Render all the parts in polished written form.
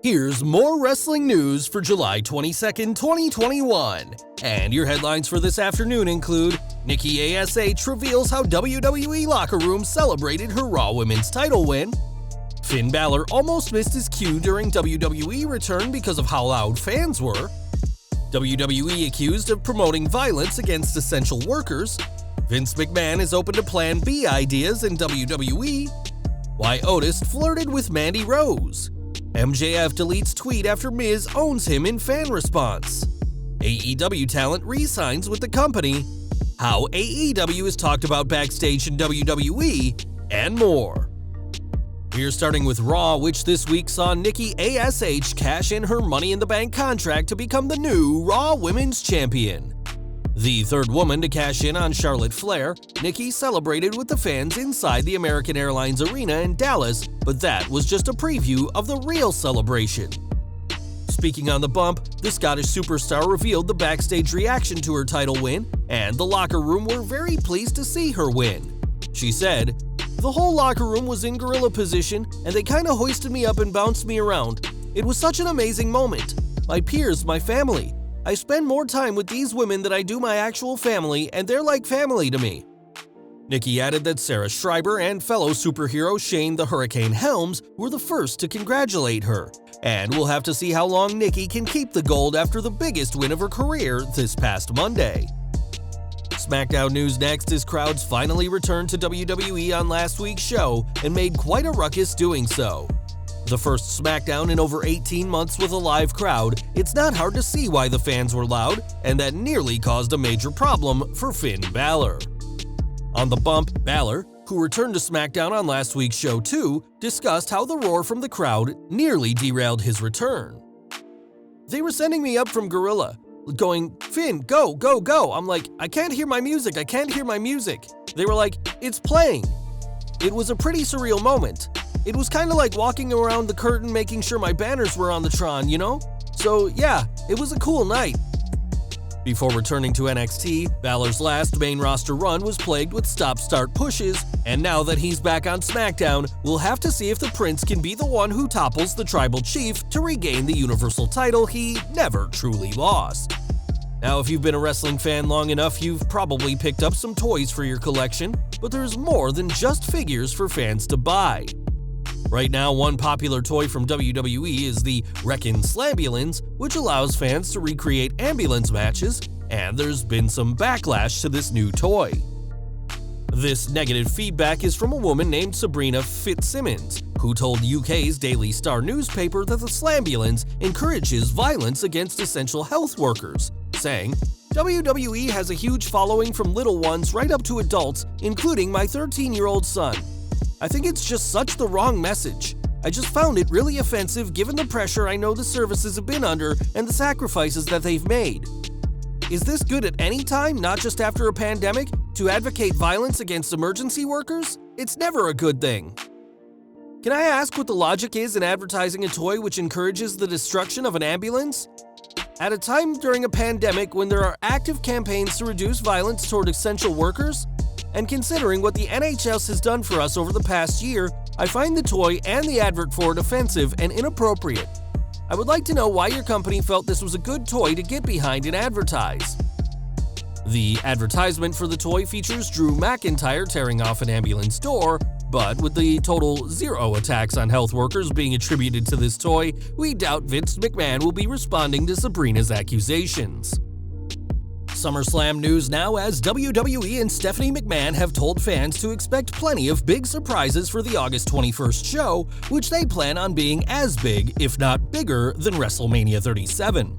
Here's more wrestling news for July 22nd, 2021. And your headlines for this afternoon include Nikki ASH reveals how WWE locker room celebrated her Raw Women's title win. Finn Balor almost missed his cue during WWE return because of how loud fans were. WWE accused of promoting violence against essential workers. Vince McMahon is open to Plan B ideas in WWE. Why Otis flirted with Mandy Rose. MJF deletes tweet after Miz owns him in fan response. AEW talent re-signs with the company. How AEW is talked about backstage in WWE, and more. We're starting with Raw, which this week saw Nikki ASH cash in her Money in the Bank contract to become the new Raw Women's Champion. The third woman to cash in on Charlotte Flair, Nikki celebrated with the fans inside the American Airlines Arena in Dallas, but that was just a preview of the real celebration. Speaking on the bump, the Scottish superstar revealed the backstage reaction to her title win, and the locker room were very pleased to see her win. She said, "The whole locker room was in gorilla position, and they kinda hoisted me up and bounced me around. It was such an amazing moment. My peers, my family. I spend more time with these women than I do my actual family, and they're like family to me." Nikki added that Sarah Schreiber and fellow superhero Shane the Hurricane Helms were the first to congratulate her, and we'll have to see how long Nikki can keep the gold after the biggest win of her career this past Monday. SmackDown news next as crowds finally returned to WWE on last week's show and made quite a ruckus doing so. The first SmackDown in over 18 months with a live crowd, it's not hard to see why the fans were loud, and that nearly caused a major problem for Finn Balor. On the bump, Balor, who returned to SmackDown on last week's show too, discussed how the roar from the crowd nearly derailed his return. "They were sending me up from Gorilla, going, 'Finn, go, go, go.' I'm like, 'I can't hear my music, I can't hear my music.' They were like, 'It's playing.' It was a pretty surreal moment. It was kind of like walking around the curtain making sure my banners were on the Tron, you know? So yeah, it was a cool night." Before returning to NXT, Balor's last main roster run was plagued with stop-start pushes, and now that he's back on SmackDown, we'll have to see if the Prince can be the one who topples the Tribal Chief to regain the Universal title he never truly lost. Now, if you've been a wrestling fan long enough, you've probably picked up some toys for your collection, but there's more than just figures for fans to buy. Right now, one popular toy from WWE is the Wreckin' Slambulance, which allows fans to recreate ambulance matches, and there's been some backlash to this new toy. This negative feedback is from a woman named Sabrina Fitzsimmons, who told UK's Daily Star newspaper that the Slambulance encourages violence against essential health workers, saying, "WWE has a huge following from little ones right up to adults, including my 13-year-old son. I think it's just such the wrong message. I just found it really offensive given the pressure I know the services have been under and the sacrifices that they've made. Is this good at any time, not just after a pandemic, to advocate violence against emergency workers? It's never a good thing. Can I ask what the logic is in advertising a toy which encourages the destruction of an ambulance? At a time during a pandemic when there are active campaigns to reduce violence toward essential workers? And considering what the NHS has done for us over the past year, I find the toy and the advert for it offensive and inappropriate. I would like to know why your company felt this was a good toy to get behind and advertise." The advertisement for the toy features Drew McIntyre tearing off an ambulance door, but with the total 0 attacks on health workers being attributed to this toy, we doubt Vince McMahon will be responding to Sabrina's accusations. SummerSlam news now, as WWE and Stephanie McMahon have told fans to expect plenty of big surprises for the August 21st show, which they plan on being as big, if not bigger, than WrestleMania 37.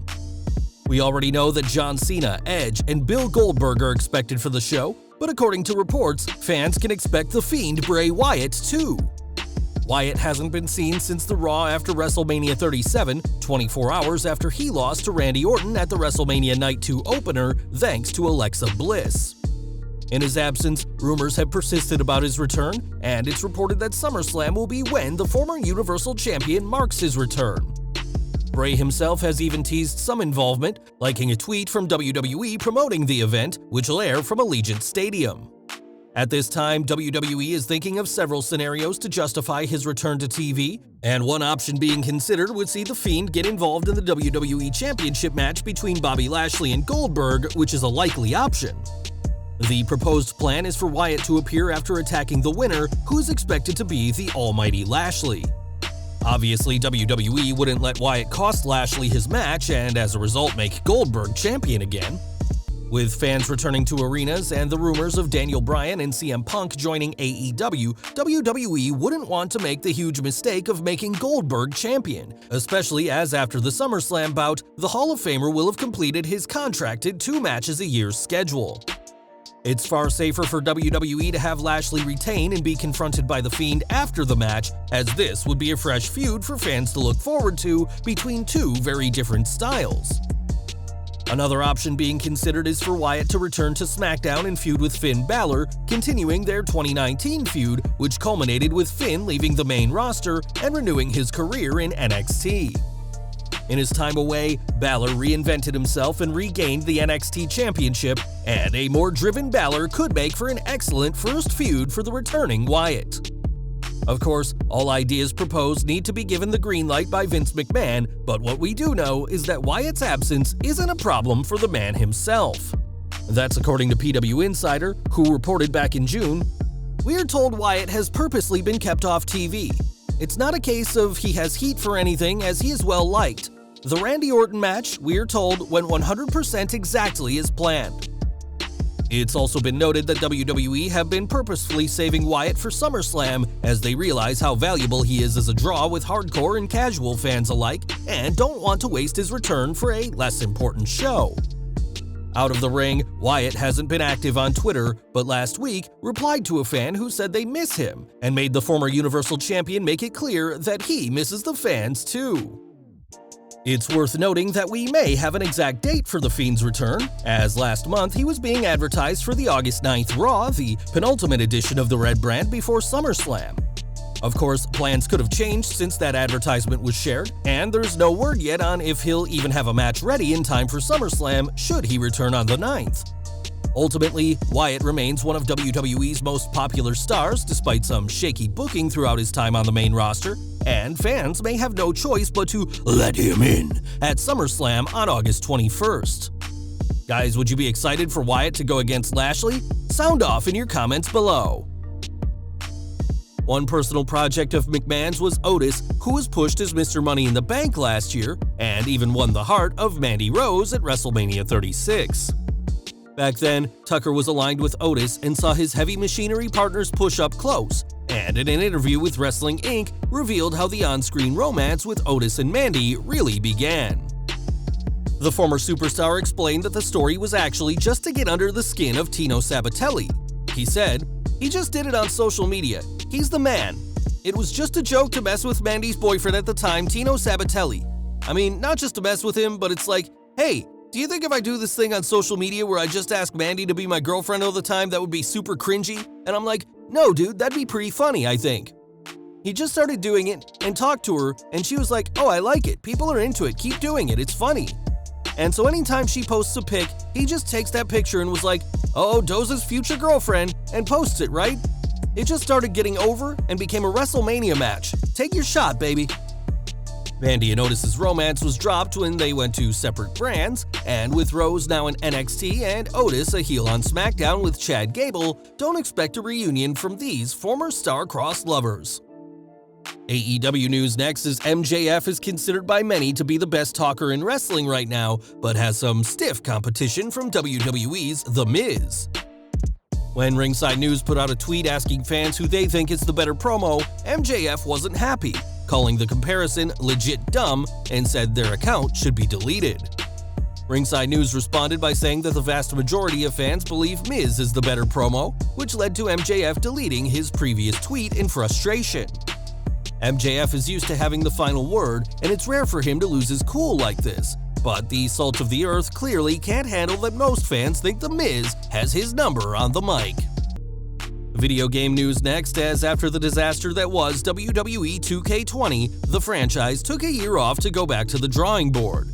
We already know that John Cena, Edge, and Bill Goldberg are expected for the show, but according to reports, fans can expect the Fiend Bray Wyatt too. Wyatt hasn't been seen since the Raw after WrestleMania 37, 24 hours after he lost to Randy Orton at the WrestleMania Night 2 opener thanks to Alexa Bliss. In his absence, rumors have persisted about his return, and it's reported that SummerSlam will be when the former Universal Champion marks his return. Bray himself has even teased some involvement, liking a tweet from WWE promoting the event, which will air from Allegiant Stadium. At this time, WWE is thinking of several scenarios to justify his return to TV, And one option being considered would see The Fiend get involved in the WWE Championship match between Bobby Lashley and Goldberg, which is a likely option. The proposed plan is for Wyatt to appear after attacking the winner, who is expected to be the almighty Lashley. Obviously, WWE wouldn't let Wyatt cost Lashley his match and as a result make Goldberg champion again. With fans returning to arenas and the rumors of Daniel Bryan and CM Punk joining AEW, WWE wouldn't want to make the huge mistake of making Goldberg champion, especially as after the SummerSlam bout, the Hall of Famer will have completed his contracted 2 matches a year schedule. It's far safer for WWE to have Lashley retain and be confronted by The Fiend after the match, as this would be a fresh feud for fans to look forward to between 2 very different styles. Another option being considered is for Wyatt to return to SmackDown and feud with Finn Balor, continuing their 2019 feud, which culminated with Finn leaving the main roster and renewing his career in NXT. In his time away, Balor reinvented himself and regained the NXT Championship, and a more driven Balor could make for an excellent first feud for the returning Wyatt. Of course, all ideas proposed need to be given the green light by Vince McMahon, but what we do know is that Wyatt's absence isn't a problem for the man himself. That's according to PW Insider, who reported back in June, "We are told Wyatt has purposely been kept off TV. It's not a case of he has heat for anything, as he is well liked. The Randy Orton match, we are told, went 100% exactly as planned." It's also been noted that WWE have been purposefully saving Wyatt for SummerSlam, as they realize how valuable he is as a draw with hardcore and casual fans alike, and don't want to waste his return for a less important show. Out of the ring, Wyatt hasn't been active on Twitter, but last week replied to a fan who said they miss him, and made the former Universal Champion make it clear that he misses the fans too. It's worth noting that we may have an exact date for The Fiend's return, as last month he was being advertised for the August 9th Raw, the penultimate edition of the Red Brand before SummerSlam. Of course, plans could have changed since that advertisement was shared, and there's no word yet on if he'll even have a match ready in time for SummerSlam should he return on the 9th. Ultimately, Wyatt remains one of WWE's most popular stars despite some shaky booking throughout his time on the main roster, and fans may have no choice but to let him in at SummerSlam on August 21st. Guys, would you be excited for Wyatt to go against Lashley? Sound off in your comments below. One personal project of McMahon's was Otis, who was pushed as Mr. Money in the Bank last year, and even won the heart of Mandy Rose at WrestleMania 36. Back then, Tucker was aligned with Otis and saw his heavy machinery partners push up close, and in an interview with Wrestling Inc., revealed how the on-screen romance with Otis and Mandy really began. The former superstar explained that the story was actually just to get under the skin of Tino Sabbatelli. He said, "He just did it on social media. He's the man. It was just a joke to mess with Mandy's boyfriend at the time, Tino Sabbatelli. I mean, not just to mess with him, but it's like, hey, do you think if I do this thing on social media where I just ask Mandy to be my girlfriend all the time, that would be super cringy?" And I'm like, "No, dude, that'd be pretty funny, I think." He just started doing it and talked to her, and she was like, "Oh, I like it. People are into it. Keep doing it. It's funny." And so anytime she posts a pic, he just takes that picture and was like, "Oh, Doza's future girlfriend," and posts it, right? It just started getting over and became a WrestleMania match. Take your shot, baby. Mandy and Otis's romance was dropped when they went to separate brands, and with Rose now in NXT and Otis a heel on SmackDown with Chad Gable, don't expect a reunion from these former star-crossed lovers. AEW news next is MJF is considered by many to be the best talker in wrestling right now, but has some stiff competition from WWE's The Miz. When Ringside News put out a tweet asking fans who they think is the better promo, MJF wasn't happy, calling the comparison legit dumb and said their account should be deleted. Ringside News responded by saying that the vast majority of fans believe Miz is the better promo, which led to MJF deleting his previous tweet in frustration. MJF is used to having the final word, and it's rare for him to lose his cool like this, but the salt of the earth clearly can't handle that most fans think The Miz has his number on the mic. Video game news next, as after the disaster that was WWE 2K20, the franchise took a year off to go back to the drawing board.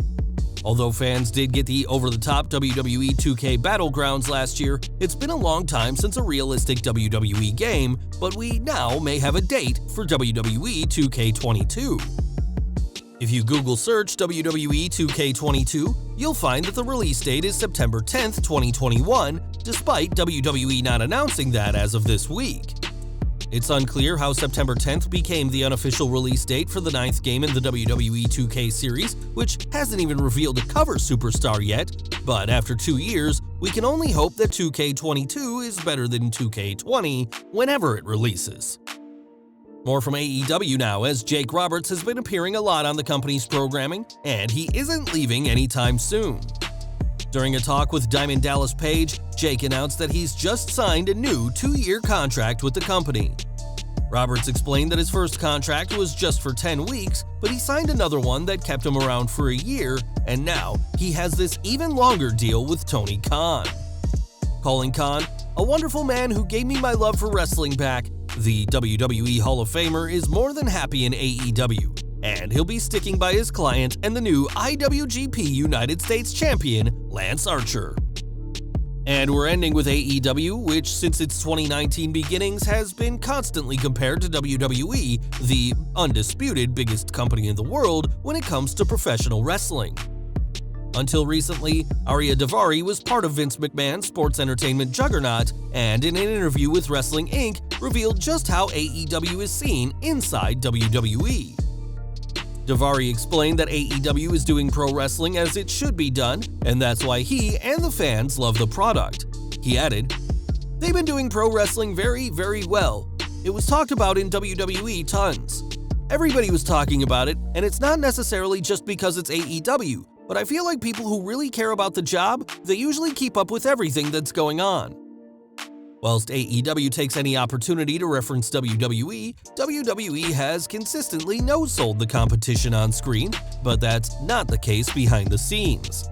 Although fans did get the over-the-top WWE 2K Battlegrounds last year, it's been a long time since a realistic WWE game, but we now may have a date for WWE 2K22. If you Google search WWE 2K22, you'll find that the release date is September 10th, 2021, despite WWE not announcing that as of this week. It's unclear how September 10th became the unofficial release date for the 9th game in the WWE 2K series, which hasn't even revealed a cover superstar yet, but after 2 years, we can only hope that 2K22 is better than 2K20 whenever it releases. More from AEW now, as Jake Roberts has been appearing a lot on the company's programming, and he isn't leaving anytime soon. During a talk with Diamond Dallas Page, Jake announced that he's just signed a new 2-year contract with the company. Roberts explained that his first contract was just for 10 weeks, but he signed another one that kept him around for a year, and now he has this even longer deal with Tony Khan. Calling Khan a wonderful man who gave me my love for wrestling back, the WWE Hall of Famer is more than happy in AEW, and he'll be sticking by his client and the new IWGP United States Champion, Lance Archer. And we're ending with AEW, which since its 2019 beginnings has been constantly compared to WWE, the undisputed biggest company in the world when it comes to professional wrestling. Until recently, Arya Daivari was part of Vince McMahon's sports entertainment juggernaut, and in an interview with Wrestling Inc., revealed just how AEW is seen inside WWE. Daivari explained that AEW is doing pro wrestling as it should be done, and that's why he and the fans love the product. He added, "They've been doing pro wrestling very, very well. It was talked about in WWE tons. Everybody was talking about it, and it's not necessarily just because it's AEW, but I feel like people who really care about the job, they usually keep up with everything that's going on." Whilst AEW takes any opportunity to reference WWE, WWE has consistently no-sold the competition on screen, but that's not the case behind the scenes.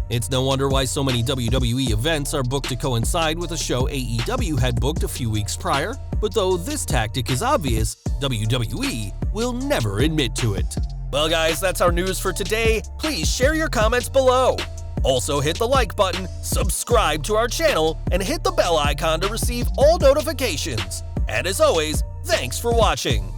It's no wonder why so many WWE events are booked to coincide with a show AEW had booked a few weeks prior, but though this tactic is obvious, WWE will never admit to it. Well guys, that's our news for today. Please share your comments below. Also hit the like button, subscribe to our channel, and hit the bell icon to receive all notifications. And as always, thanks for watching.